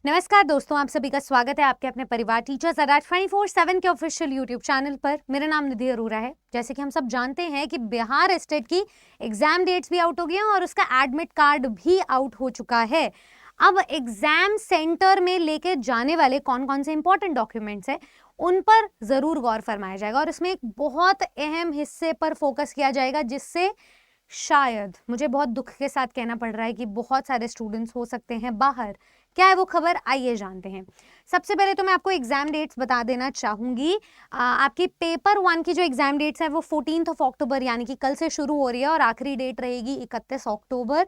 नमस्कार दोस्तों, आप सभी का स्वागत है आपके अपने परिवार टीचर्स अड्डा 24/7 के ऑफिशियल यूट्यूब चैनल पर। मेरा नाम निधि अरोरा है। जैसे कि हम सब जानते हैं कि बिहार स्टेट की एग्जाम डेट्स भी आउट हो गई हैं और उसका एडमिट कार्ड भी आउट हो चुका है। अब एग्जाम सेंटर में लेके जाने वाले कौन कौन से इंपॉर्टेंट डॉक्यूमेंट्स हैं उन पर जरूर गौर फरमाया जाएगा और इसमें एक बहुत अहम हिस्से पर फोकस किया जाएगा जिससे शायद मुझे बहुत दुख के साथ कहना पड़ रहा है कि बहुत सारे स्टूडेंट्स हो सकते हैं बाहर। क्या है वो खबर, आइए जानते हैं। सबसे पहले तो मैं आपको एग्जाम डेट्स बता देना चाहूंगी। आपकी पेपर 1 की जो एग्जाम डेट्स है वो 14 अक्टूबर यानी कि कल से शुरू हो रही है और आखिरी डेट रहेगी 31 अक्टूबर।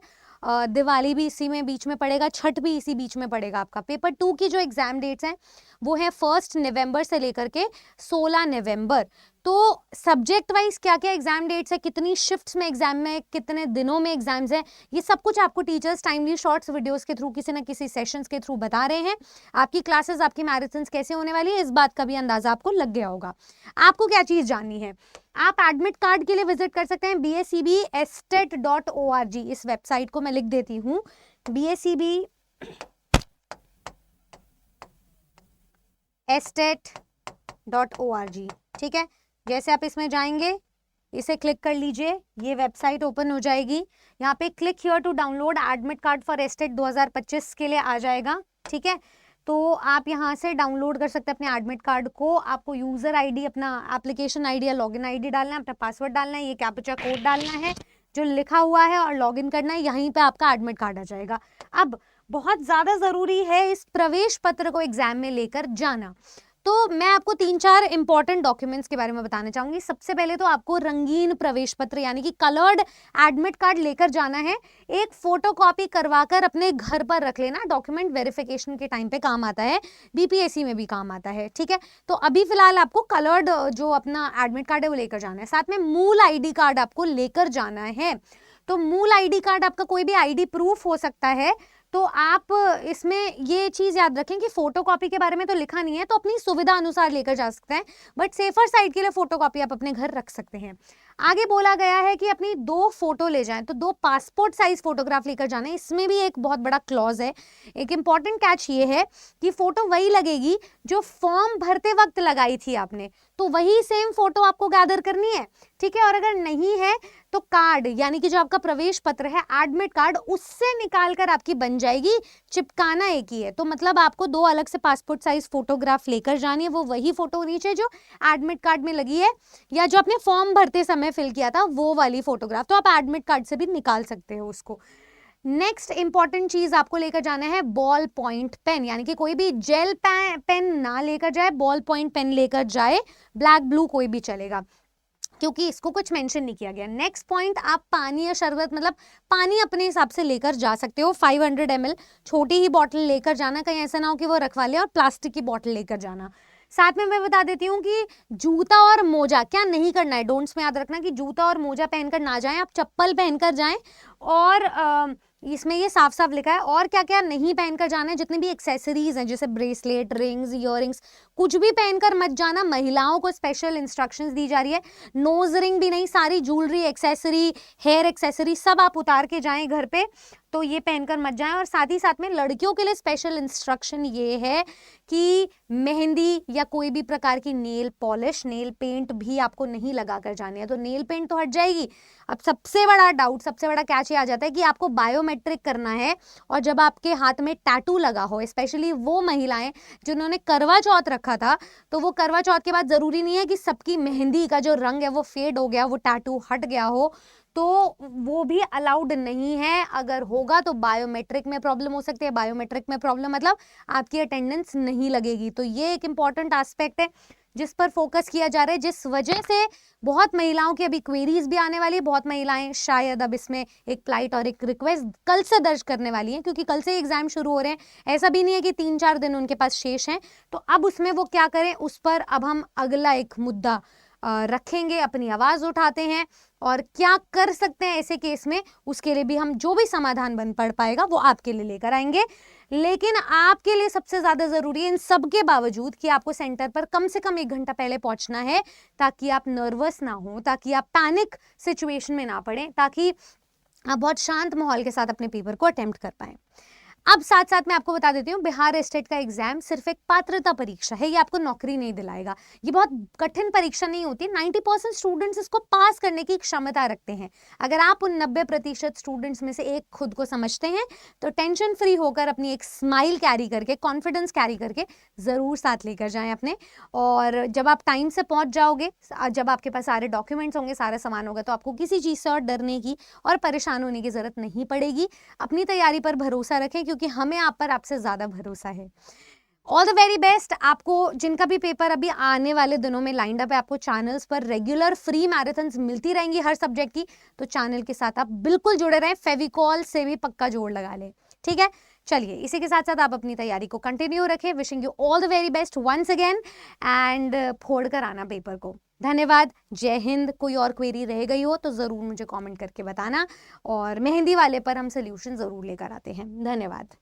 दिवाली भी इसी में बीच में पड़ेगा, छठ भी इसी बीच में पड़ेगा। आपका पेपर 2 की जो एग्जाम डेट्स हैं वो है 1 नवंबर से लेकर के 16 नवंबर। तो सब्जेक्ट वाइज क्या क्या एग्जाम डेट्स है, कितनी शिफ्ट्स में एग्जाम में, कितने दिनों में एग्जाम्स हैं, ये सब कुछ आपको टीचर्स टाइमली शॉर्ट्स वीडियोस के थ्रू किसी ना किसी सेशंस के थ्रू बता रहे हैं। आपकी क्लासेस, आपकी मैराथन्स कैसे होने वाली है, इस बात का भी अंदाजा आपको लग गया होगा। आपको क्या चीज जाननी है, आप एडमिट कार्ड के लिए विजिट कर सकते हैं BACBestet.org। इस वेबसाइट को मैं लिख देती हूँ, BACBestet.org। ठीक है, जैसे आप इसमें जाएंगे, इसे क्लिक कर लीजिए, ये वेबसाइट ओपन हो जाएगी। यहाँ पे click here to download admit card for estate 2025 के लिए आ जाएगा। ठीक है, तो आप यहाँ से डाउनलोड कर सकते हैं अपने एडमिट कार्ड को। आपको यूजर आईडी, अपना एप्लीकेशन आईडी या लॉगिन आईडी डालना है, अपना पासवर्ड डालना है, ये कैप्चा कोड डालना है जो लिखा हुआ है और लॉगिन करना है। यहीं पे आपका एडमिट कार्ड आ जाएगा। अब बहुत ज्यादा जरूरी है इस प्रवेश पत्र को एग्जाम में लेकर जाना, तो मैं आपको 3-4 इंपॉर्टेंट डॉक्यूमेंट्स के बारे में बताना चाहूंगी। सबसे पहले तो आपको रंगीन प्रवेश पत्र यानी कि कलर्ड एडमिट कार्ड लेकर जाना है। एक फोटोकॉपी करवाकर अपने घर पर रख लेना, डॉक्यूमेंट वेरिफिकेशन के टाइम पे काम आता है, BPSC में भी काम आता है। ठीक है, तो अभी फिलहाल आपको कलर्ड जो अपना एडमिट कार्ड है वो लेकर जाना है। साथ में मूल ID कार्ड आपको लेकर जाना है। तो मूल ID कार्ड आपका कोई भी ID प्रूफ हो सकता है। तो आप इसमें ये चीज याद रखें कि फोटोकॉपी के बारे में तो लिखा नहीं है, तो अपनी सुविधा अनुसार लेकर जा सकते हैं, बट सेफर साइड के लिए फोटोकॉपी आप अपने घर रख सकते हैं। आगे बोला गया है कि अपनी 2 फोटो ले जाएं, तो 2 पासपोर्ट साइज फोटोग्राफ लेकर जाना है। इसमें भी एक बहुत बड़ा क्लॉज है, एक इंपॉर्टेंट कैच ये है कि फोटो वही लगेगी जो फॉर्म भरते वक्त लगाई थी आपने, तो वही सेम फोटो आपको गैदर करनी है। ठीक है, और अगर नहीं है तो कार्ड यानी कि जो आपका प्रवेश पत्र है, एडमिट कार्ड, उससे निकालकर आपकी बन जाएगी। चिपकाना एक ही है, तो मतलब आपको 2 अलग से पासपोर्ट साइज फोटोग्राफ लेकर जानी है। वो वही फोटो होनी चाहिए जो एडमिट कार्ड में लगी है या जो आपने फॉर्म भरते समय फिल किया था वो वाली फोटोग्राफ, तो आप एडमिट कार्ड से भी निकाल सकते हो उसको। नेक्स्ट इंपॉर्टेंट चीज आपको लेकर जाना है बॉल पॉइंट पेन, यानी कि कोई भी जेल पेन ना लेकर जाए, बॉल पॉइंट पेन लेकर जाए। ब्लैक ब्लू कोई भी चलेगा क्योंकि इसको कुछ मेंशन नहीं किया गया। नेक्स्ट पॉइंट, आप पानी या शरबत, मतलब पानी अपने हिसाब से लेकर जा सकते हो। 500 ml छोटी ही बॉटल लेकर जाना, कहीं ऐसा ना हो कि वो रखवा ले, और प्लास्टिक की बॉटल लेकर जाना। साथ में मैं बता देती हूँ कि जूता और मोजा क्या नहीं करना है। डोंट्स में याद रखना कि जूता और मोजा पहनकर ना जाएं, आप चप्पल पहनकर जाएं। और इसमें ये साफ साफ लिखा है और क्या क्या नहीं पहनकर जाना है। जितनी भी एक्सेसरीज हैं जैसे ब्रेसलेट, रिंग्स, इयररिंग्स, कुछ भी पहनकर मत जाना। महिलाओं को स्पेशल इंस्ट्रक्शंस दी जा रही है, नोज रिंग भी नहीं, सारी ज्वेलरी, एक्सेसरी, हेयर एक्सेसरी सब आप उतार के जाएं घर पे, तो ये पहनकर मत जाएं। और साथ ही साथ में लड़कियों के लिए स्पेशल इंस्ट्रक्शन ये है कि मेहंदी या कोई भी प्रकार की नेल पॉलिश, नेल पेंट भी आपको नहीं लगा कर जानी है। तो नेल पेंट तो हट जाएगी। अब सबसे बड़ा डाउट, सबसे बड़ा कैच ये आ जाता है कि आपको बायोमेट्रिक करना है, और जब आपके हाथ में टैटू लगा हो, स्पेशली वो महिलाएं जिन्होंने करवा चौथ रखा था, तो वो करवा चौथ के बाद जरूरी नहीं है कि सबकी मेहंदी का जो रंग है वो फेड हो गया, वो टैटू हट गया हो, तो वो भी अलाउड नहीं है। अगर होगा तो बायोमेट्रिक में प्रॉब्लम हो सकती है। बायोमेट्रिक में प्रॉब्लम मतलब आपकी अटेंडेंस नहीं लगेगी। तो ये एक इंपॉर्टेंट एस्पेक्ट है जिस पर फोकस किया जा रहा है, जिस वजह से बहुत महिलाओं की अभी क्वेरीज भी आने वाली है। बहुत महिलाएं शायद अब इसमें एक प्लाइट और एक रिक्वेस्ट कल से दर्ज करने वाली हैं, क्योंकि कल से एग्जाम शुरू हो रहे हैं। ऐसा भी नहीं है कि 3-4 दिन उनके पास शेष हैं, तो अब उसमें वो क्या करें, उस पर अब हम अगला एक मुद्दा रखेंगे, अपनी आवाज उठाते हैं और क्या कर सकते हैं ऐसे केस में, उसके लिए भी हम जो भी समाधान बन पड़ पाएगा वो आपके लिए लेकर आएंगे। लेकिन आपके लिए सबसे ज्यादा जरूरी है इन सब के बावजूद कि आपको सेंटर पर कम से कम 1 घंटा पहले पहुंचना है, ताकि आप नर्वस ना हो, ताकि आप पैनिक सिचुएशन में ना पड़े, ताकि आप बहुत शांत माहौल के साथ अपने पेपर को अटेम्प्ट कर पाए। अब साथ साथ मैं आपको बता देती हूँ, बिहार स्टेट का एग्जाम सिर्फ एक पात्रता परीक्षा है, ये आपको नौकरी नहीं दिलाएगा। ये बहुत कठिन परीक्षा नहीं होती। 90% स्टूडेंट्स इसको पास करने की क्षमता रखते हैं। अगर आप उन 90% स्टूडेंट्स में से एक खुद को समझते हैं तो टेंशन फ्री होकर अपनी एक स्माइल कैरी करके, कॉन्फिडेंस कैरी करके जरूर साथ लेकर जाएं अपने। और जब आप टाइम से पहुंच जाओगे, जब आपके पास सारे डॉक्यूमेंट्स होंगे, सारा सामान होगा, तो आपको किसी चीज से और डरने की और परेशान होने की जरूरत नहीं पड़ेगी। अपनी तैयारी पर भरोसा रखें, क्योंकि हमें आप पर आपसे ज्यादा भरोसा है। All the very best. आपको जिनका भी पेपर अभी आने वाले दिनों में लाइंड अप है, आपको चैनल्स पर रेगुलर फ्री मैराथन्स मिलती रहेंगी हर सब्जेक्ट की, तो चैनल के साथ आप बिल्कुल जुड़े रहें। फेविकॉल से भी पक्का जोड़ लगा लें, ठीक है। चलिए, इसी के साथ साथ आप अपनी तैयारी को कंटिन्यू रखें। Wishing you all the very best once again, and फोड़ कर आना पेपर को। धन्यवाद, जय हिंद। कोई और क्वेरी रह गई हो तो ज़रूर मुझे कमेंट करके बताना, और मेहंदी वाले पर हम सोल्यूशन ज़रूर लेकर आते हैं। धन्यवाद।